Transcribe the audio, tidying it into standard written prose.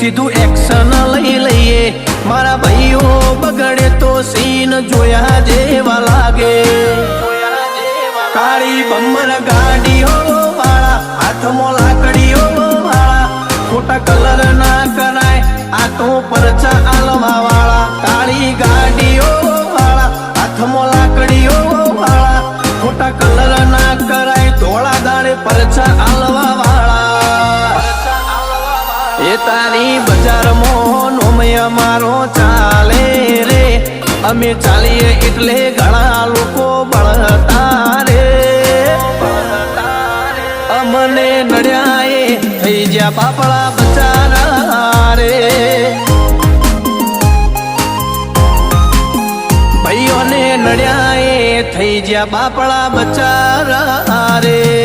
સીધું એક્શન લઈ લઈએ મારા ભાઈઓ બગડે તો સીન જોયા જેવા લાગે કાળી બમ્બર ગાડીઓ વાળા હાથમાં લાકડીઓ વાળા ખોટા કલર ના કરાય આ તો પરચા આલવા વાળા કાળી ગાડીઓ વાળા હાથમાં લાકડીઓ વાળા ખોટા કલર ના કરાય ધોળા દાડે પરચા આલવા વાળા એ તારી બજારમાં નોમય મારો ચાલે રે અમે ચાલીએ એટલે ઘણા લોકો બળતા રે અમને નડ્યા થઈ જ્યાં બાપડા બચારા રે ભાઈઓને નડ્યા થઈ જ્યાં બાપડા બચારા રે